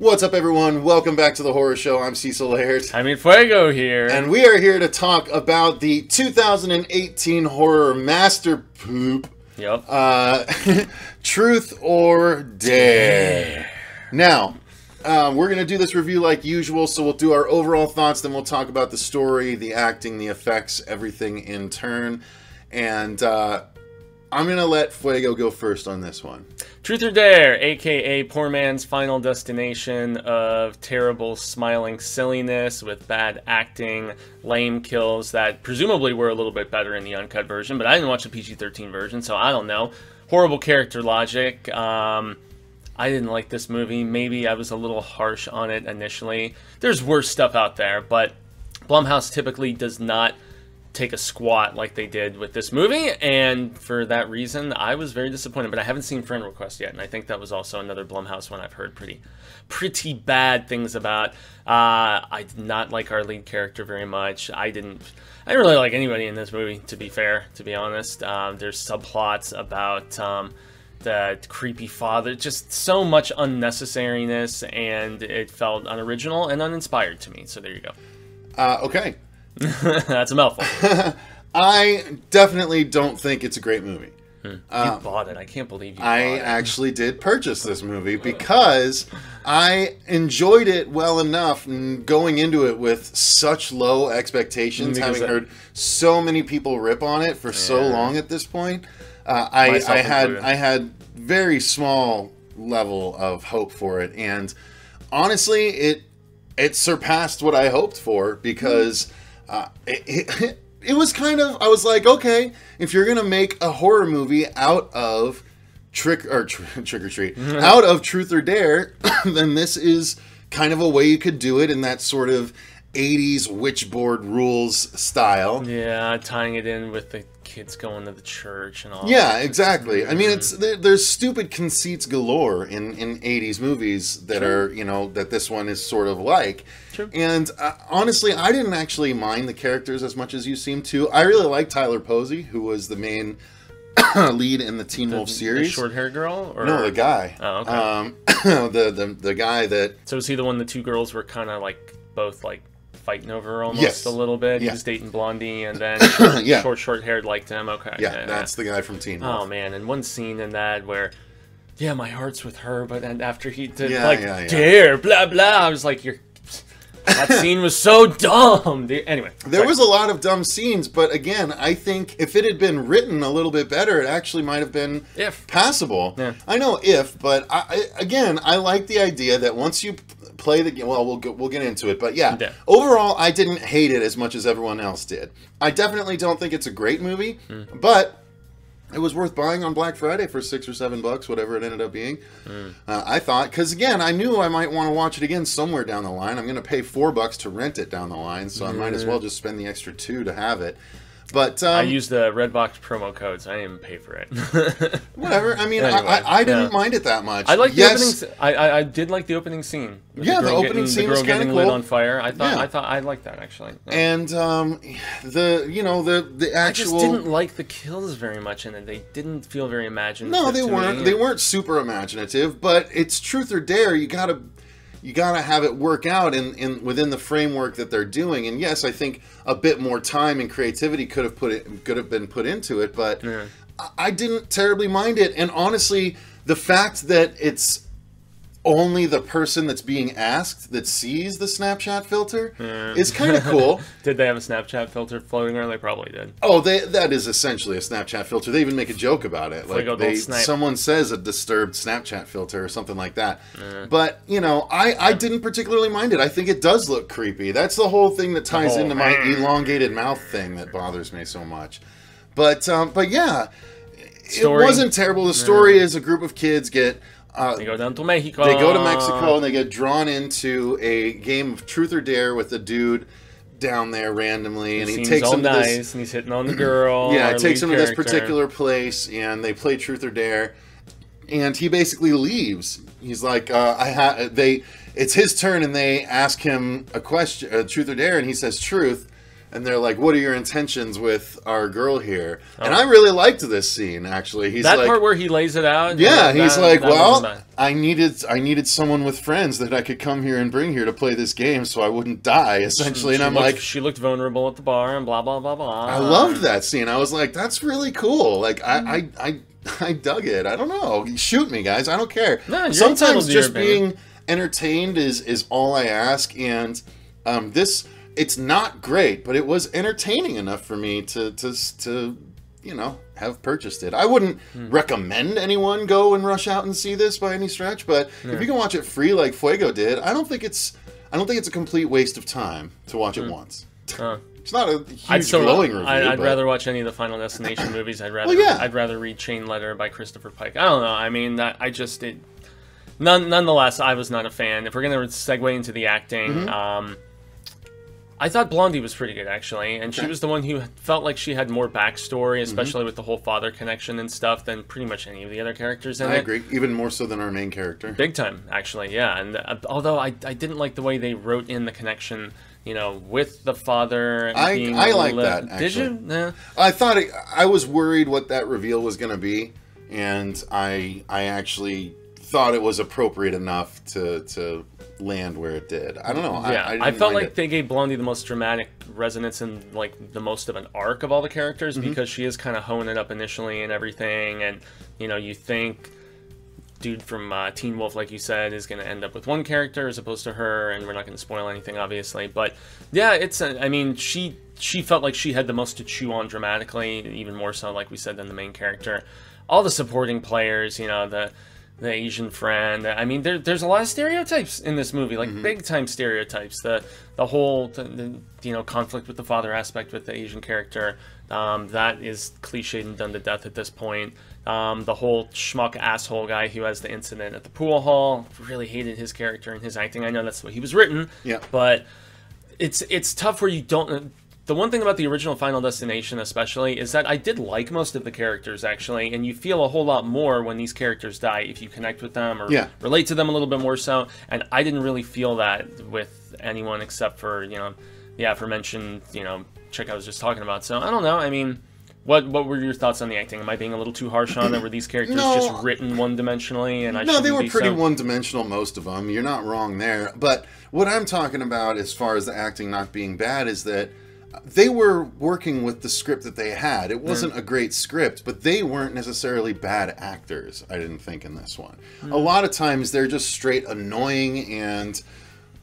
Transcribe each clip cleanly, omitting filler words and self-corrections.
What's up, everyone? Welcome back to the Horror Show. I'm Cecil Laird. Jaime Fuego here. And we are here to talk about the 2018 horror master poop. Yep. Truth or Dare. Now, we're going to do this review like usual, so we'll do our overall thoughts, then we'll talk about the story, the acting, the effects, everything in turn. And I'm going to let Fuego go first on this one. Truth or Dare, aka poor man's final destination of terrible smiling silliness with bad acting, lame kills that presumably were a little bit better in the uncut version, but I didn't watch the PG-13 version, so I don't know. Horrible character logic. I didn't like this movie. Maybe I was a little harsh on it initially. There's worse stuff out there, but Blumhouse typically does not take a squat like they did with this movie, and for that reason I was very disappointed. But I haven't seen Friend Request yet, and I think that was also another Blumhouse one I've heard pretty bad things about. I did not like our lead character very much. I didn't really like anybody in this movie, to be fair, to be honest. There's subplots about the creepy father, just so much unnecessariness, and it felt unoriginal and uninspired to me. So there you go. Okay. That's a mouthful. I definitely don't think it's a great movie. You bought it. I can't believe you bought it. I actually did purchase this movie because I enjoyed it well enough going into it with such low expectations, having heard so many people rip on it for so long at this point. I had very small level of hope for it, and honestly, it surpassed what I hoped for because it was kind of, I was like, okay, if you're gonna make a horror movie out of Trick or Treat, out of Truth or Dare, then this is kind of a way you could do it in that sort of 80s witchboard rules style. Yeah, tying it in with the kids going to the church and all. Yeah, exactly. I mean, there's stupid conceits galore in 80s movies that are, you know, that this one is sort of like. True. And honestly, I didn't actually mind the characters as much as you seem to. I really like Tyler Posey, who was the main lead in the Teen Wolf series. The short-haired girl? Or? No, the guy. Oh, okay. The guy that... So was he the one the two girls were kind of like, both like, fighting over almost a little bit? He was dating Blondie, and then short-haired liked him. Okay. Yeah, that's the guy from Teen Wolf. Oh, man, and one scene in that where, my heart's with her, but then after he did, Dare, blah, blah, I was like, that scene was so dumb. Anyway. There was a lot of dumb scenes, but again, I think if it had been written a little bit better, it actually might have been passable. Yeah. I know but I like the idea that once you play the game, well, we'll get into it, but overall, I didn't hate it as much as everyone else did. I definitely don't think it's a great movie, but it was worth buying on Black Friday for $6 or $7, whatever it ended up being. I thought, because again, I knew I might want to watch it again somewhere down the line. I'm going to pay $4 to rent it down the line, so I might as well just spend the extra $2 to have it. But I used the Redbox promo code, so I didn't even pay for it. Whatever. I mean, anyway, I didn't mind it that much. I like the opening. I did like the opening scene. Yeah, the opening scene was kind of cool. Lit on fire. I thought I liked that actually. Yeah. And the actual. I just didn't like the kills very much in it. They didn't feel very imaginative. No, they weren't. They weren't super imaginative. But it's Truth or Dare. You gotta have it work out within the framework that they're doing. And yes, I think a bit more time and creativity could have been put into it, but I didn't terribly mind it. And honestly, the fact that it's only the person that's being asked that sees the Snapchat filter is kind of cool. Did they have a Snapchat filter floating around? They probably did. Oh, that is essentially a Snapchat filter. They even make a joke about it. Like someone says a disturbed Snapchat filter or something like that. But, I didn't particularly mind it. I think it does look creepy. That's the whole thing that ties into my elongated mouth thing that bothers me so much. But yeah, it wasn't terrible. The story is a group of kids they go down to Mexico. They go to Mexico and they get drawn into a game of Truth or Dare with a dude down there randomly, and he takes them to this, and he's hitting on the girl. Yeah, he takes them to this particular place, and they play Truth or Dare, and he basically leaves. He's like, it's his turn, and they ask him a question, Truth or Dare, and he says truth. and they're like, "What are your intentions with our girl here?" And I really liked this scene. Actually, he's that like, part where he lays it out. Yeah, he's like, "Well, I needed someone with friends that I could come here and bring here to play this game, so I wouldn't die." Essentially, and I'm like, she looked vulnerable at the bar, and blah blah blah blah. I loved that scene. I was like, "That's really cool." Like, I dug it. I don't know. Shoot me, guys. I don't care. No, sometimes just being entertained is all I ask, and it's not great, but it was entertaining enough for me to have purchased it. I wouldn't recommend anyone go and rush out and see this by any stretch, but if you can watch it free like Fuego did, I don't think it's a complete waste of time to watch it once. It's not a huge glowing review. I'd rather watch any of the Final Destination movies. I'd rather read Chain Letter by Kristopher Pike. I don't know. I mean, nonetheless, I was not a fan. If we're going to segue into the acting, I thought Blondie was pretty good, actually. And she was the one who felt like she had more backstory, especially with the whole father connection and stuff, than pretty much any of the other characters in it. I agree. Even more so than our main character. Big time, actually, yeah. And although I didn't like the way they wrote in the connection, with the father. I like that, actually. Did you? Yeah. I was worried what that reveal was going to be, and I actually thought it was appropriate enough to land where it did. I don't know. Yeah, I felt like they gave Blondie the most dramatic resonance and like the most of an arc of all the characters, because she is kind of honing it up initially and everything, and you think dude from Teen Wolf, like you said, is going to end up with one character as opposed to her, and we're not going to spoil anything, obviously. But yeah, she felt like she had the most to chew on dramatically, even more so, like we said, than the main character. All the supporting players, the Asian friend. I mean, there's a lot of stereotypes in this movie, like big time stereotypes. The whole conflict with the father aspect with the Asian character, that is cliched and done to death at this point. The whole schmuck asshole guy who has the incident at the pool hall, really hated his character and his acting. I know that's the way he was written, but it's tough where you don't. The one thing about the original Final Destination especially is that I did like most of the characters, actually, and you feel a whole lot more when these characters die if you connect with them or relate to them a little bit more so, and I didn't really feel that with anyone except for, the aforementioned, chick I was just talking about. So, I don't know, I mean, what were your thoughts on the acting? Am I being a little too harsh on it? Were these characters just written one-dimensionally? And they were pretty one-dimensional, most of them. You're not wrong there. But what I'm talking about as far as the acting not being bad is that they were working with the script that they had. It wasn't a great script, but they weren't necessarily bad actors, I didn't think, in this one. A lot of times they're just straight annoying, and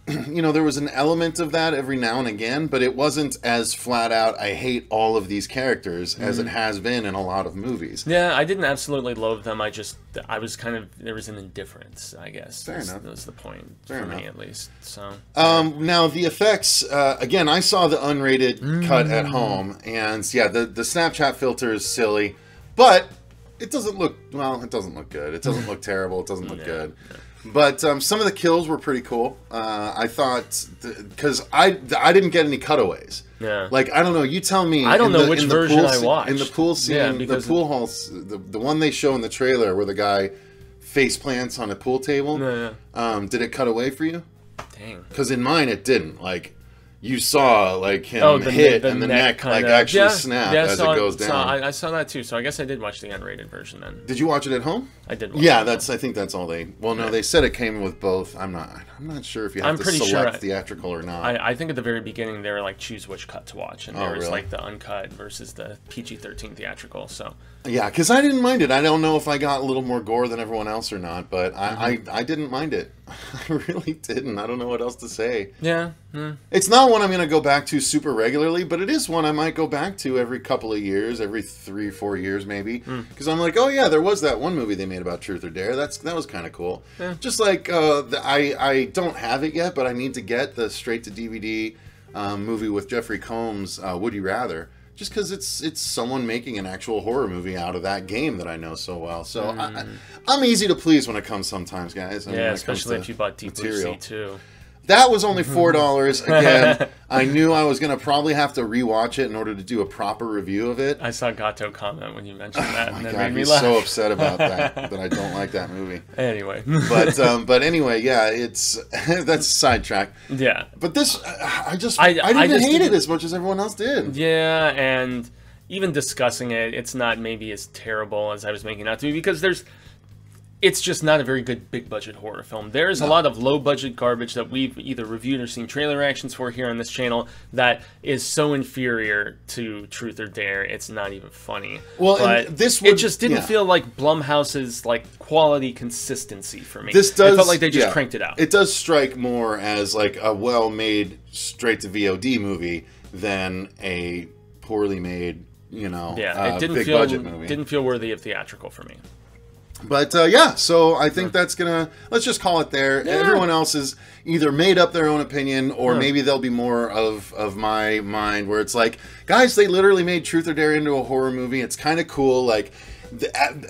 there was an element of that every now and again, but it wasn't as flat out, I hate all of these characters, as it has been in a lot of movies. Yeah, I didn't absolutely loathe them. I was kind of, there was an indifference, I guess. Fair enough. That was the point, for me at least. So. Now, the effects, again, I saw the unrated cut at home, and yeah, the Snapchat filter is silly, but it doesn't look, it doesn't look good. It doesn't look terrible. It doesn't look good. But some of the kills were pretty cool. I thought, because I didn't get any cutaways. Yeah. Like, I don't know, you tell me. I don't know which version I watched. In the pool scene, the pool hall, the one they show in the trailer where the guy face plants on a pool table, did it cut away for you? Dang. Because in mine, it didn't. Like, you saw like him hit and the neck like actually snap as it goes down. I saw that too. So I guess I did watch the unrated version then. Did you watch it at home? I did. Watch it I think that's all they. Well, no, they said it came with both. I'm not sure if you have to select theatrical or not. I think at the very beginning they were like choose which cut to watch, and there was like the uncut versus the PG-13 theatrical. So yeah, because I didn't mind it. I don't know if I got a little more gore than everyone else or not, but I didn't mind it. I really didn't. I don't know what else to say. Yeah. It's not one I'm going to go back to super regularly, but it is one I might go back to every couple of years, every 3-4 years maybe. Because I'm like, oh yeah, there was that one movie they made about Truth or Dare. That was kind of cool. Yeah. Just like, I don't have it yet, but I need to get the straight-to-DVD movie with Jeffrey Combs, Would You Rather? Just because it's someone making an actual horror movie out of that game that I know so well. So I'm easy to please when it comes sometimes, guys. Yeah, especially if you bought Deep Blue Sea too. That was only $4. Again, I knew I was going to probably have to rewatch it in order to do a proper review of it. I saw Gato comment when you mentioned that, Oh and my that God, made me he's laugh. so upset about that I don't like that movie. Anyway, But anyway, yeah, it's that's a sidetrack. yeah. But this, I didn't just hate it didn't- as much as everyone else did. Yeah, and even discussing it, it's not maybe as terrible as I was making it out to be, because it's just not a very good big budget horror film. There's a lot of low budget garbage that we've either reviewed or seen trailer reactions for here on this channel that is so inferior to Truth or Dare, it's not even funny. Well, but and this it just didn't yeah. feel like Blumhouse's like quality consistency for me. This does, it felt like they just yeah, cranked it out. It does strike more as like a well-made straight to VOD movie than a poorly made, Yeah, it didn't big feel budget movie. didn't feel worthy of theatrical for me. But yeah, so I think that's let's just call it there. Yeah. Everyone else has either made up their own opinion, or maybe there'll be more of my mind where it's like, guys, they literally made Truth or Dare into a horror movie. It's kind of cool. Like,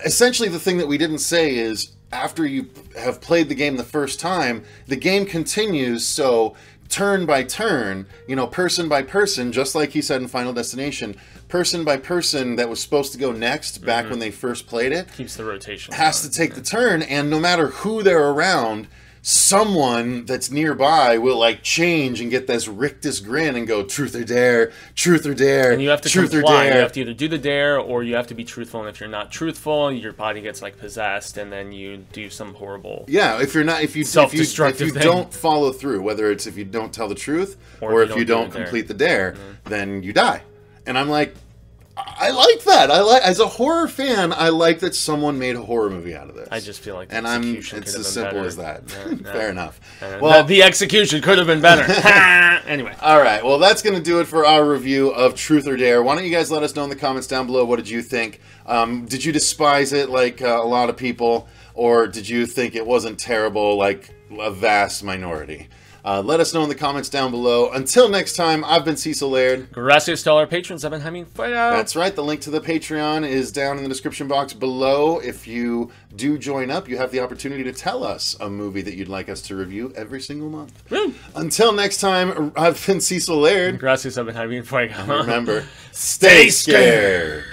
essentially the thing that we didn't say is, after you have played the game the first time, the game continues, so turn by turn, person by person, just like he said in Final Destination, person by person that was supposed to go next back when they first played it, Keeps the rotation has going. to take the turn, and no matter who they're around, someone that's nearby will like change and get this rictus grin and go Truth or Dare, Truth or Dare, And you have to Truth comply. or Dare. You have to either do the dare, or you have to be truthful. And if you're not truthful, your body gets like possessed, and then you do some horrible. Yeah, if you Self-destructive if you thing. don't follow through, whether it's if you don't tell the truth or if you don't do the dare. complete the dare, then you die. And I'm like, I like that. As a horror fan, I like that someone made a horror movie out of this. I just feel like the and execution it's could have as been simple better. as that. Yeah, Fair enough. Well, the execution could have been better. Anyway. All right, well, that's going to do it for our review of Truth or Dare. Why don't you guys let us know in the comments down below, what did you think? Did you despise it like a lot of people, or did you think it wasn't terrible like a vast minority? Let us know in the comments down below. Until next time, I've been Cecil Laird. Gracias to all our patrons. I've been Jaime. That's right. The link to the Patreon is down in the description box below. If you do join up, you have the opportunity to tell us a movie that you'd like us to review every single month. Woo. Until next time, I've been Cecil Laird. Gracias, I've been Jaime. Remember, stay scared.